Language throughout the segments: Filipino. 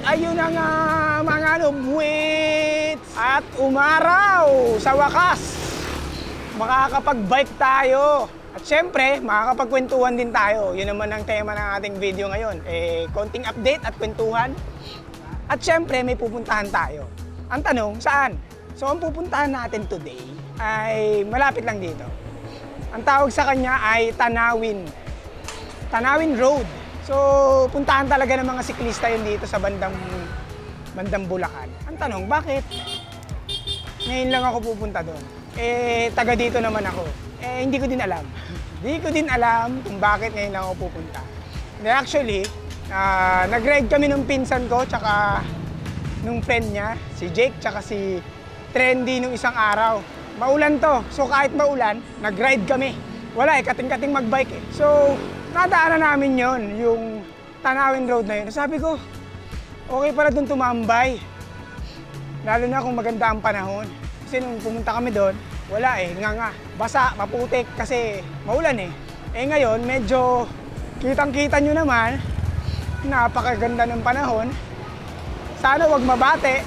ayun na nga mga buwits! At umaraw sa wakas! Makakapag-bike tayo! At syempre, makakapagkwentuhan din tayo. Yun naman ang tema ng ating video ngayon. Konting update at kwentuhan. At syempre, may pupuntahan tayo. Ang tanong, saan? So, ang pupuntahan natin today ay malapit lang dito. Ang tawag sa kanya ay Tanawin Road. So, puntahan talaga ng mga siklista yun dito sa bandang Bulacan. Ang tanong, bakit ngayon lang ako pupunta doon? Taga dito naman ako. Hindi ko din alam. Hindi ko din alam kung bakit ngayon lang ako pupunta. Actually, nag-ride kami nung pinsan ko, tsaka nung friend niya, si Jake, tsaka si Trendy nung isang araw. Maulan to. So, kahit maulan, nag-ride kami. Wala kating-kating mag-bike So, nadaanan namin yon yung Tanawin Road na yun. Sabi ko, okay pala doon tumambay. Lalo na kung maganda ang panahon. Kasi nung pumunta kami doon, wala nga. Basa, maputik kasi maulan ngayon, medyo kitang-kita nyo naman, napakaganda ng panahon. Sana wag mabate.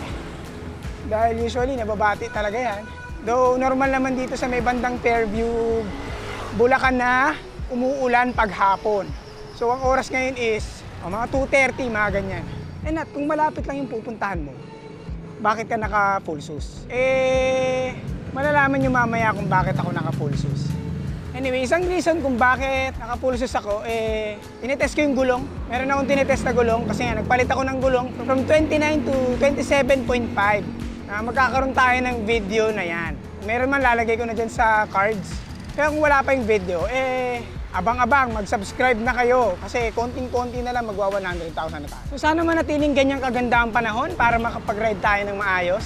Dahil usually nababati talaga yan. Though normal naman dito sa may bandang Fairview, Bulacan na umuulan paghapon. So ang oras ngayon is mga 2:30, mga ganyan. At kung malapit lang yung pupuntahan mo, bakit ka naka full shoes? Malalaman nyo mamaya kung bakit ako naka full shoes. Anyway, isang reason kung bakit naka full shoes ako, tinetest ko yung gulong. Meron akong tinetest na gulong kasi nga nagpalit ako ng gulong from 29 to 27.5. Magkakaroon tayo ng video na yan. Meron man lalagay ko na dyan sa cards. Kaya kung wala pa yung video, abang-abang, mag-subscribe na kayo. Kasi konting-konti na lang, magwa 100,000 na tayo. So sana manatiling ganyang kaganda ang panahon para makapag-ride tayo ng maayos.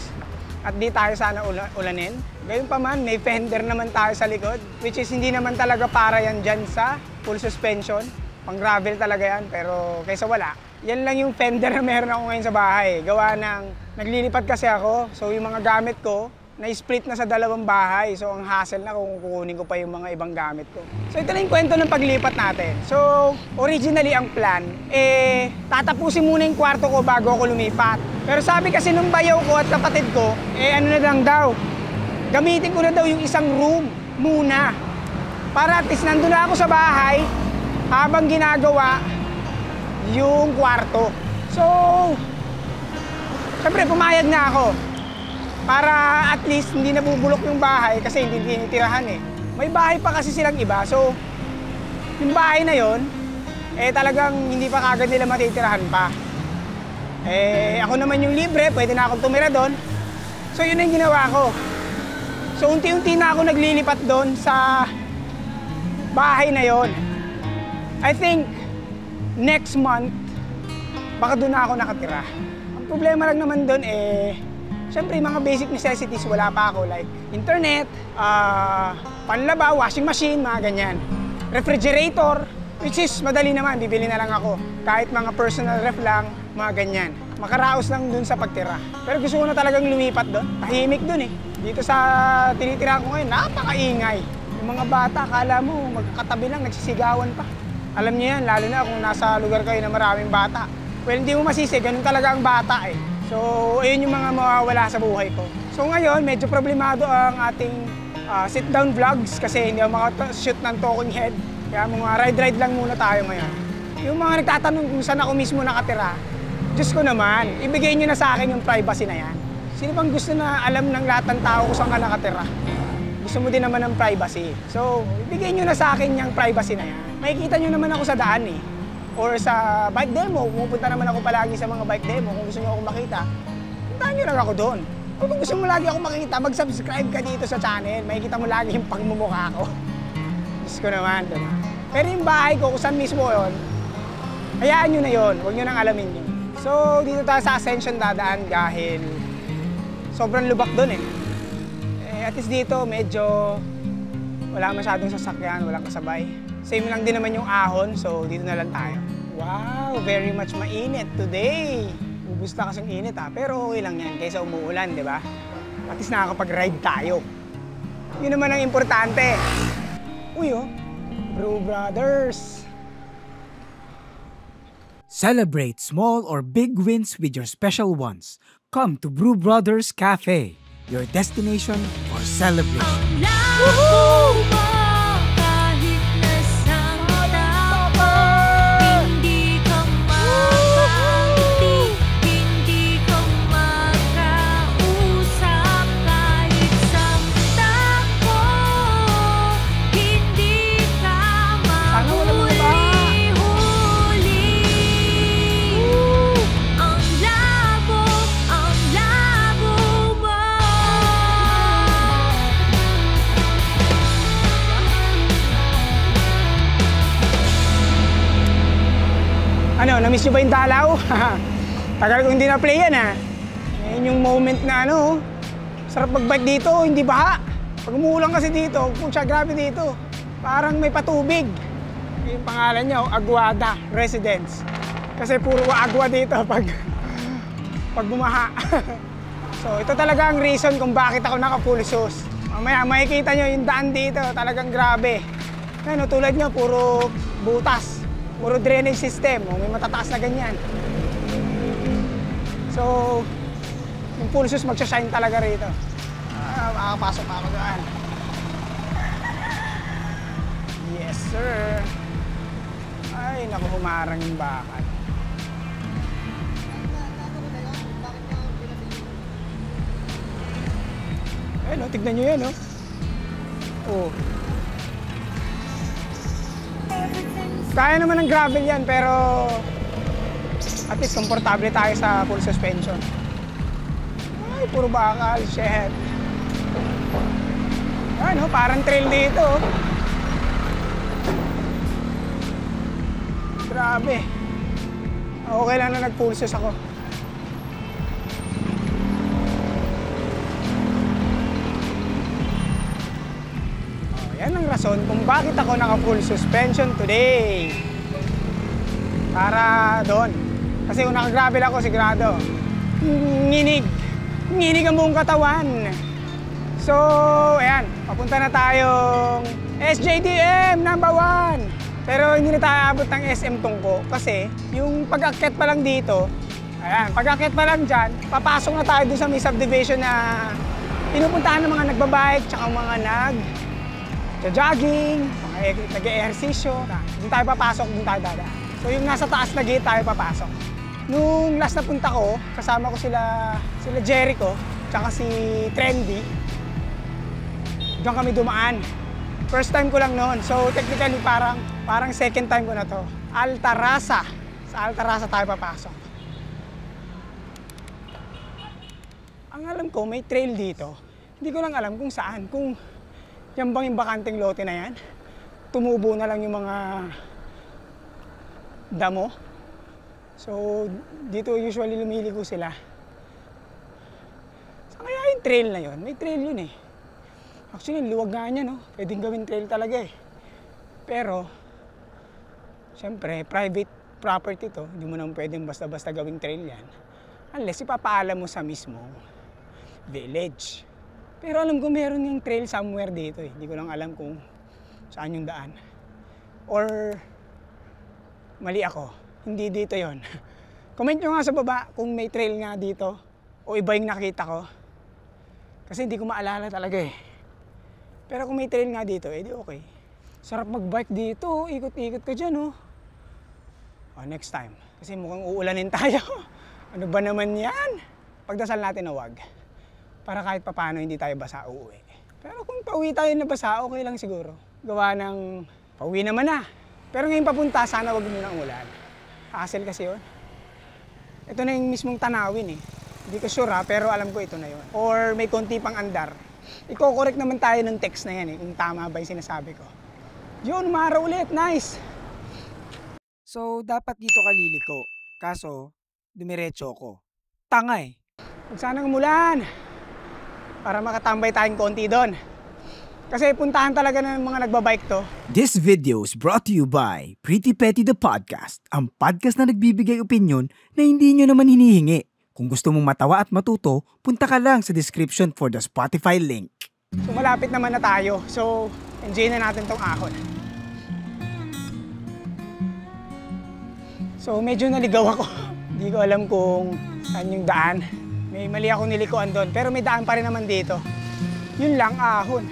At di tayo sana ulanin. Gayun pa man, may fender naman tayo sa likod. Which is hindi naman talaga para yan dyan sa full suspension. Pang gravel talaga yan, pero kaysa wala. Yan lang yung fender na meron ako ngayon sa bahay. Gawa ng, naglilipat kasi ako. So yung mga gamit ko, na-split na sa dalawang bahay. So, ang hassle na kung kukunin ko pa yung mga ibang gamit ko. So, ito na yung kwento ng paglipat natin. So, originally ang plan, tatapusin muna yung kwarto ko bago ako lumipat. Pero sabi kasi nung bayaw ko at kapatid ko, ano na lang daw, gamitin ko na daw yung isang room muna. Para at least nandun na ako sa bahay habang ginagawa yung kwarto. So, syempre pumayag na ako. Para at least hindi nabubulok yung bahay kasi hindi tinitirahan May bahay pa kasi silang iba. So, yung bahay na yon, talagang hindi pa kagad nila matitirahan pa. Ako naman yung libre, pwede na akong tumira doon. So, yun ang ginawa ko. So, unti-unti na ako naglilipat doon sa bahay na yon. I think, next month, baka doon na ako nakatira. Ang problema lang naman doon siyempre, mga basic necessities, wala pa ako. Like, internet, panlaba, washing machine, mga ganyan. Refrigerator, which is madali naman, bibili na lang ako. Kahit mga personal ref lang, mga ganyan. Makaraos lang dun sa pagtira. Pero gusto ko na talagang lumipat doon. Tahimik dun Dito sa tinitirahan ko ngayon, napakaingay. Yung mga bata, akala mo, magkakatabi lang, nagsisigawan pa. Alam niyo yan, lalo na kung nasa lugar kayo na maraming bata. Well, hindi mo masisi, ganun talaga ang bata So, ayun yung mga mawawala sa buhay ko. So ngayon, medyo problemado ang ating sit-down vlogs kasi hindi ako makashoot ng talking head. Kaya mga ride-ride lang muna tayo ngayon. Yung mga nagtatanong kung saan ako mismo nakatira, Diyos ko naman, ibigay nyo na sa akin yung privacy na yan. Sino bang gusto na alam ng lahat ng tao kung saan ka nakatira? Gusto mo din naman ng privacy. So, ibigay nyo na sa akin yung privacy na yan. Makikita nyo naman ako sa daan or sa bike demo, pumupunta naman ako palagi sa mga bike demo. Kung gusto nyo akong makita, puntahan nyo lang ako doon. O kung gusto mo lagi ako makita, mag-subscribe ka dito sa channel. Makikita mo lagi yung pagmumukha ko. Diyos ko naman, diba? Pero yung bahay ko, kung saan mismo yun, hayaan nyo na yun. Huwag nyo nang alamin yun. So, dito tayo sa Ascension dadaan dahil sobrang lubak doon at least dito, medyo wala masyadong sasakyan, walang kasabay. Same lang din naman yung ahon, so dito na lang tayo. Wow, very much mainit today. Ubus na kasing init pero okay lang yan kaysa umuulan, di ba? At least nakakapag-ride tayo. Yun naman ang importante. Uy Bro Brothers. Celebrate small or big wins with your special ones. Come to Brew Brothers Cafe, your destination for celebration. Ano, na-miss nyo ba yung dalaw? Tagal ko hindi na-play yan ha. Yan yung moment na ano, sarap mag-bike dito, hindi baha. Pag umuulan kasi dito, pucha, grabe dito. Parang may patubig. Yung pangalan niya, Aguada Residence. Kasi puro agua dito pag bumaha. So ito talaga ang reason kung bakit ako naka-full shoes. Mamaya makikita nyo yung daan dito, talagang grabe. Ano, tulad nyo, puro butas. Puro drainage system, may matataas na ganyan. So, yung full shoes magsashine talaga rito. Makakapasok ako doon. Yes, sir. Ay, naku, humarang yung bakal. Ayun, no, tignan nyo yan, no? Oh. Kaya naman ng gravel yan, pero at least komportable tayo sa full suspension. Ay, puro bakal, shit. Ano, parang trail dito. Grabe. Okay lang na nag-full sus ako. Yan ang rason kung bakit ako naka-full suspension today. Para doon. Kasi kung naka-gravel ako, sigurado, nginig ang buong katawan. So, ayan, papunta na tayong SJDM number 1. Pero hindi na tayo abot ng SM Tungko kasi yung pag-akyat pa lang dito, ayan, pag-akyat pa lang dyan, papasok na tayo dun sa may subdivision na pinupuntahan ng mga nagbabike tsaka mga jogging, nag-ehersisyo. Doon tayo papasok, doon tayo dadaan. So yung nasa taas na gate tayo papasok. Nung last na punta ko, kasama ko sila Jericho, tsaka si Trendy. Doon kami dumaan. First time ko lang noon. So technically parang second time ko na to. Altarasa. Sa Altarasa tayo papasok. Ang alam ko, may trail dito. Hindi ko lang alam kung saan. Kung yan bang yung bakanteng lote na yan? Tumubo na lang yung mga damo. So, dito usually lumiligo sila. Saan kaya yung trail na yun? May trail yun eh. Actually, luwag nga niya, no? Pwedeng gawin trail talaga eh. Pero, siyempre, private property to. Hindi mo naman pwedeng basta-basta gawing trail yan. Unless ipapaalam mo sa mismo village. Pero alam ko meron yung trail somewhere dito eh. Hindi ko lang alam kung saan yung daan. Or mali ako. Hindi dito yon. Comment nyo nga sa baba kung may trail nga dito o iba yung nakita ko. Kasi hindi ko maalala talaga eh. Pero kung may trail nga dito, edi okay. Sarap mag-bike dito. Ikot-ikot ka dyan oh. Next time. Kasi mukhang uulanin tayo. Ano ba naman yan? Pagdasal natin na wag. Para kahit papano hindi tayo basa uuwi. Pero kung pauwi tayo na basa, okay lang siguro. Gawa ng pauwi naman na. Pero ngayon papunta, sana wag muna ang ulan. Hassle kasi yun. Ito na yung mismong tanawin eh. Hindi ko sure ha, pero alam ko ito na yun. Or may konti pang andar. Iko-correct naman tayo ng text na yan eh, kung tama ba yung sinasabi ko. Yun, umara ulit. Nice! So, dapat dito ka liliko. Kaso, dumiretso ko. Tanga eh. Huwag sanang umulan. Para makatambay tayong konti doon. Kasi puntahan talaga ng mga nagbabike to. This video is brought to you by Pretty Petty the Podcast, ang podcast na nagbibigay opinion na hindi nyo naman hinihingi. Kung gusto mong matawa at matuto, punta ka lang sa description for the Spotify link. So malapit naman na tayo. So enjoy na natin tong ahon. So medyo naligaw ako. Hindi ko alam kung saan yung daan. May mali akong nilikuan doon, pero may daan pa rin naman dito. Yun lang, ahon.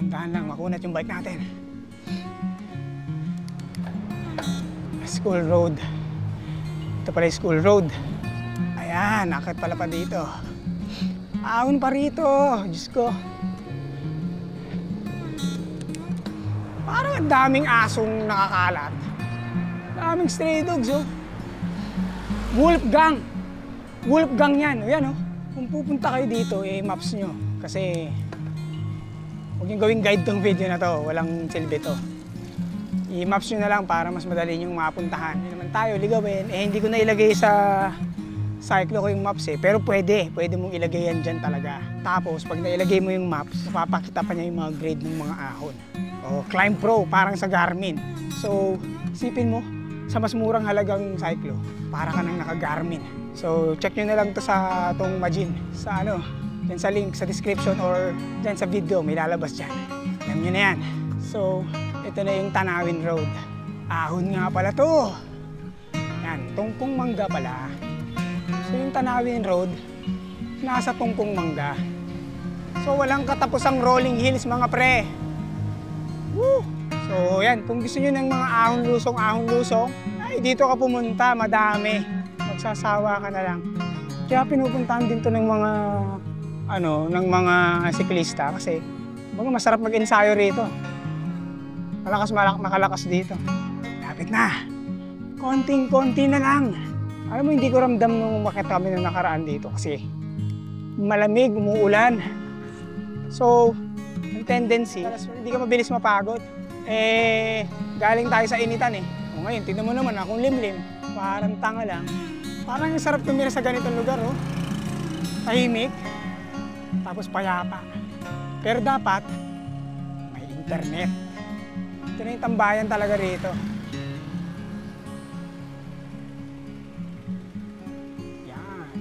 Dahan lang, makunat yung bike natin. School road. Ito pala yung school road. Ayan, akit pala pa dito. Ahon pa rito, Diyos ko. Parang ang daming asong nakakalat. Daming stray dogs, oh. Wolfgang. Wolfgang yan, yan, oh. Kung pupunta kayo dito, maps nyo. Kasi huwag yung gawing guide tong video na to, walang silbi to. I-maps nyo na lang para mas madali yung mapuntahan. Hindi naman tayo ligawin. Hindi ko na ilagay sa cyclo ko yung maps pero pwede mong ilagay yan dyan talaga. Tapos pag nailagay mo yung maps, mapapakita pa niya yung mga grade ng mga ahon. O Climb Pro, parang sa Garmin. So, isipin mo, sa mas murang halagang cyclo, para ka nang naka-Garmin. So, check nyo na lang to sa tong Majin, sa dyan sa link sa description or dyan sa video, may lalabas dyan. Alam nyo na yan. So, ito na yung Tanawin Road. Ahon nga pala to. Yan, Tungkong Mangga pala. So, yung Tanawin Road, nasa Tungkong Mangga. So, walang katapusang rolling hills mga pre. Woo! So, yan, kung gusto nyo ng mga ahon lusong, ay dito ka pumunta, madami. Magsasawa ka na lang. Kaya pinupuntahan din to ng mga ng mga siklista kasi masarap mag-ensayo rito. Makalakas dito. Lapit na. Konting-konti na lang. Alam mo, hindi ko ramdam nung makita kami nung nakaraan dito kasi malamig, umuulan. So, ang tendency, hindi ka mabilis mapagod. Galing tayo sa initan O ngayon, tignan mo naman akong limlim. Parang tanga lang. Parang yung sarap tumira sa ganitong lugar, oh. Tahimik. Tapos payapa. Pero dapat, may internet. Ito na yung tambayan talaga rito. Yan.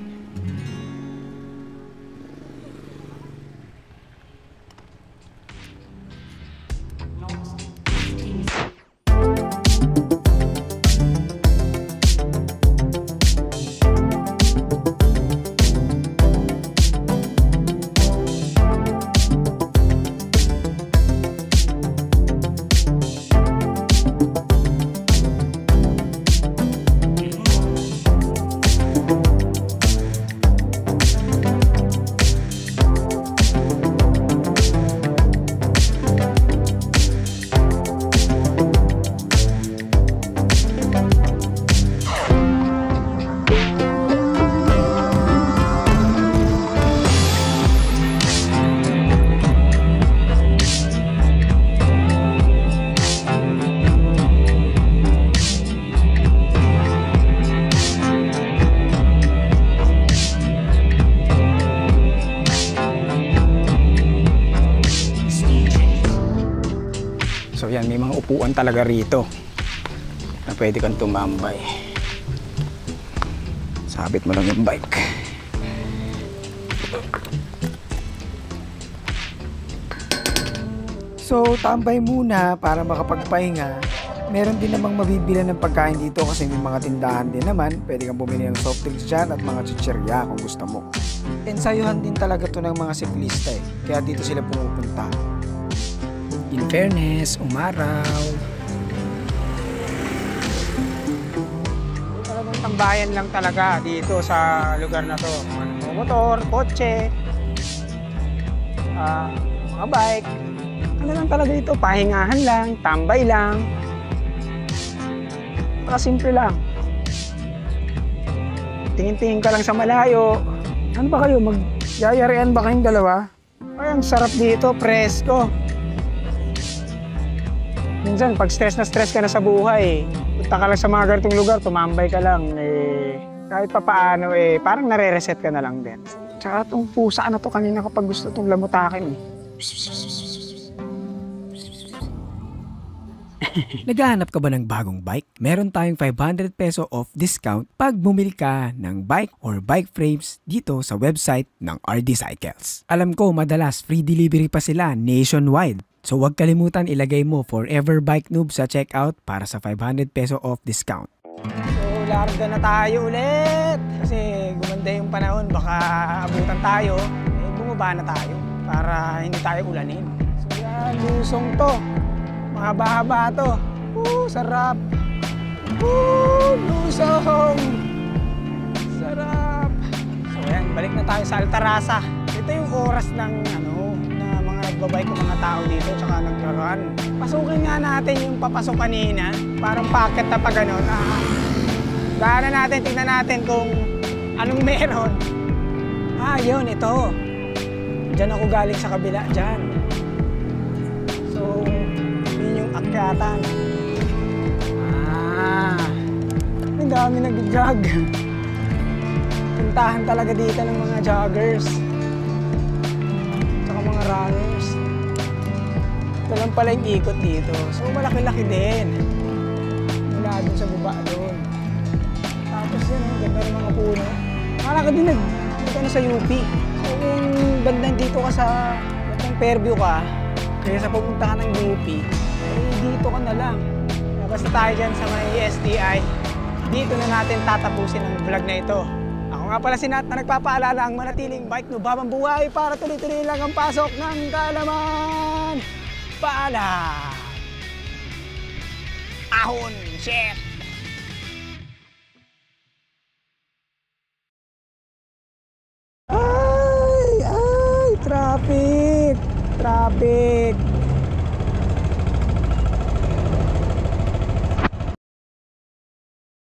So yan, may mga upuan talaga rito na pwede kang tumambay. Sabit mo lang yung bike. So tambay muna para makapagpahinga. Meron din namang mabibilan ng pagkain dito kasi may mga tindahan din naman. Pwede kang bumili ng soft drinks dyan at mga chichirya kung gusto mo. Ensayuhan din talaga to ng mga siklista kaya dito sila pumupunta. In fairness, umaraw. Talagang tambayan lang talaga dito sa lugar na to. Motor, kotse, mga bike. Ano lang talaga dito, pahingahan lang, tambay lang. Simple lang. Tingin-tingin ka lang sa malayo. Ano ba kayo, magyayarian ba kayong dalawa? Ay, ang sarap dito, presko. Minsan, pag stress ka na sa buhay, punta ka lang sa mga ganitong lugar, tumambay ka lang, kahit pa paano, parang nare-reset ka na lang din. Tsaka itong pusa na to kanina kapag gusto itong lamutakin. Naghahanap ka ba ng bagong bike? Meron tayong 500 peso off discount pag bumili ka ng bike or bike frames dito sa website ng RD Cycles. Alam ko madalas free delivery pa sila nationwide. So huwag kalimutan ilagay mo Forever Bike Noob sa checkout para sa 500 peso off discount. So, larga na tayo ulit. Kasi gumanda yung panahon, baka abutan tayo. Eh, bumaba na tayo para hindi tayo ulanin. So, yan, lusong to. Mahaba-haba to. Sarap. Lusong. Sarap. So, yan, balik na tayo sa Altarasa. Ito yung oras ng na mga nagbabike ng mga tao dito tsaka nagra-run. Pasukin nga natin yung papasok kanina. Parang packet na pa gano'n. Daanan natin, tingnan natin kung anong meron. Yun, ito. Diyan ako galing sa kabila, dyan. So, yun yung akyatan. Ang dami nag-jog. Puntahan talaga dito ng mga joggers. Tsaka mga runners. Ito lang pala yung ikot dito. So, malaki-laki din. Mula dun sa baba doon. Tapos yun, ang ganda ng mga puno. Akala ka din sa UP. So kung bandang dito ka sa Fairview ka, kaya sa pupunta ka ng UP, dito ka na lang. Basta tayo dyan sa may STI, dito na natin tatapusin ang vlog na ito. Ako nga pala si Nat na nagpapaalala ang manatiling bike no babang buhay para tuloy-tuloy lang ang pasok ng kaalaman. Paalam! Ahon, chef! Traffic!